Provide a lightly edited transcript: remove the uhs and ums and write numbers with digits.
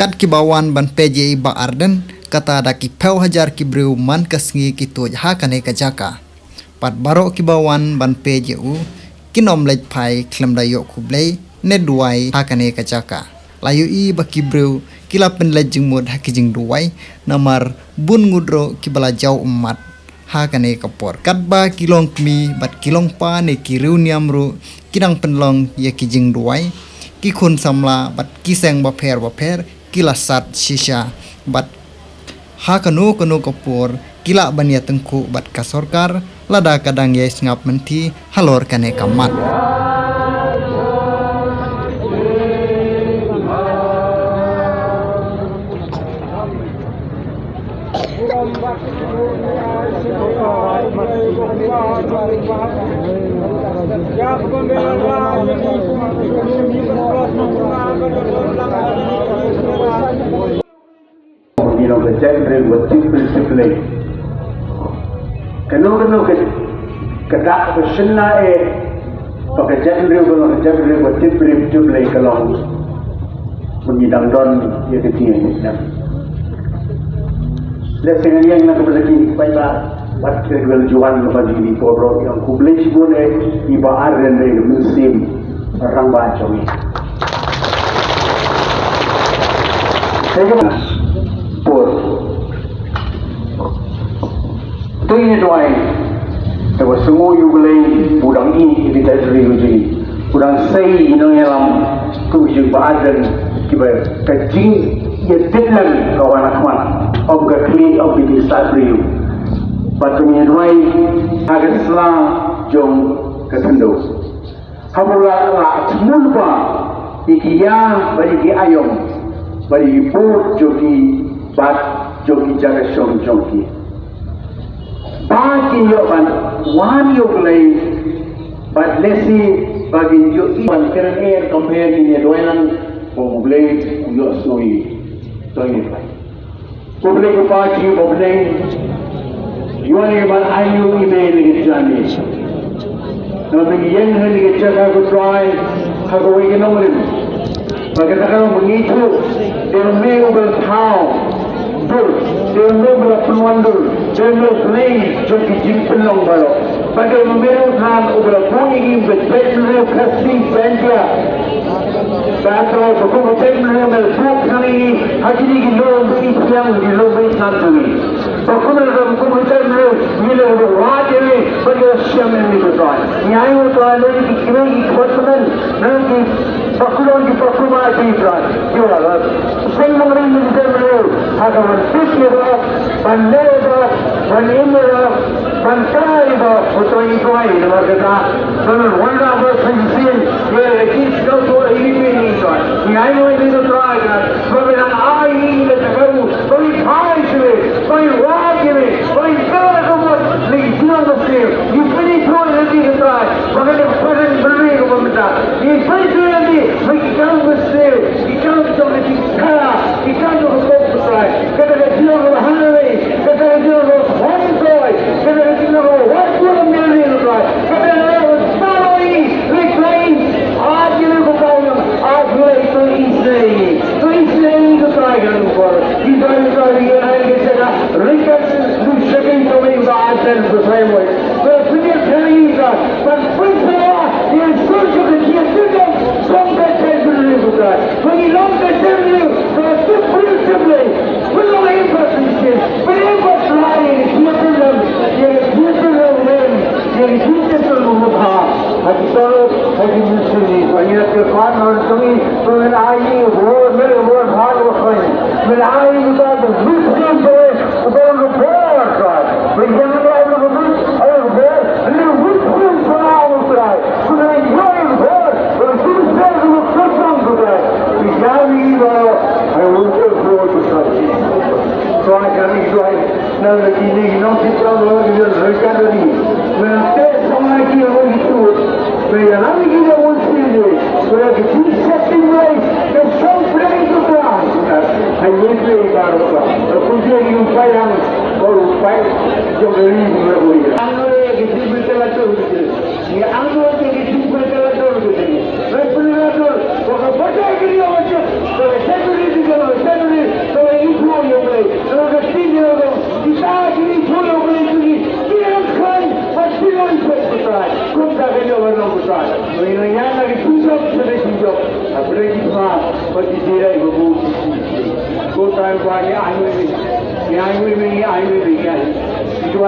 kat kibawan ban peje ba arden kata da ki peu hajar ki breu man kasngi ki to ha kane ka jaka pat baro kibawan ban peje u kinom lej phai klem da yo kublei ne duai ha kane ka jaka layu I ba ki breu kila pen lej jingmod ha ki jing duai namar bun ngudro ki bala jau umat ha kane kapor katba kilong kmi bat kilong pa ne ki reuniam ru kidang penlong ye ki jing duai ki khun samla bat ki seng ba pher kila sat shisha bat ha kanu kapor kila bania tengku bat ka sorkar lada kadang ye ngap menti halor kane kamat You know, the general was simply kanu kada ko shinna pag general was simply kalong menidang don ye ketian ni leseng yang nak berlagi pada wat kerjal juan bagi ni pobro yang kublai sibone iba arren re musim orang baca ni saya por tu ini doai tapi semua yuglai budang ini kita beri uji budang sei ino yang tu juga ada kibar kajing ia deadline kawan-kawan of the clean of the disaster batu ni doai agar selang jom kesendo hamura la mulba ikiya bagi ayom bagi pur jogi bat jogi jaga jogi bagi yo ban wan yo play but lesi bagi yo iban keren air compare ni doenan play yo soi play play ko party play yo ni ban ayu email ni jani no bagi yang ni jaga ko try hago we no mo pagkatapos mengitu dia mengambil tahu dia mengambil penuandur dia mengambil joki jimpelong balok pada mengambil tahu ubah pungi betul kasih bandia bahawa hukum mengambil bukan ini haji ini lom Islam di lom Islam ini hukum mengambil bila wajib bagi Islam ini betul nyai itu ada di kiri khutbah nanti Pakulon di Pakuma di Ibrahim. Jual. Semua orang ini berlalu. Ada manusia dah, bandar dah, bandar dah, bandar dah. Betul itu aja. Nama kita. Kalau wanda berfungsi, dia lagi sekali tu ini tu. Yang ini itu terakhir. Kalau yang ini itu terbaru. Kalau ini sih, kalau wajib, kalau segala semua lagi jual bersih. Ini tu lagi terakhir. Kalau dia present beri kepada kita. Ini present lagi. Ikan besar, ikan macam ikan, ikan tu besar besar. Kita dia berhalai, kita dia berhontoy, kita dia berwaktu milik besar. Kita dia bersaloi, lekain. Aaj ini bukan, aaj itu Israel itu terakhir besar. Israel dia hari kita lekas lusakan kami bahasan besar moi. Berpikir kali ini, berpikirlah yang surga dia juga sampai bagi long term for principally belum infrastruktur belum lain problem yang kita mengubah atau hadi muslim banyak kerana orang kami mengenai war hal wakil mengenai kita muslim orang berbuat berjangan na nakinig ng sitwasyon ng rekadari. Mente sama lagi orang itu, kaya lagi kita mesti kaya kita setting right, kita sampai itu kan. Hanya itu baru kan. Kemudian yang sayang kalau upaya jomeri berbuat. Anggur kita berkelatur betul. Ni anggur kita berkelatur betul. Berkelatur. Kalau baca kita macam, kalau saya beri juga, saya So yang lagi pusat sudah hijau. Apalagi kita bagi diri ibu. Kota yang banyak ayu ini kan. Itu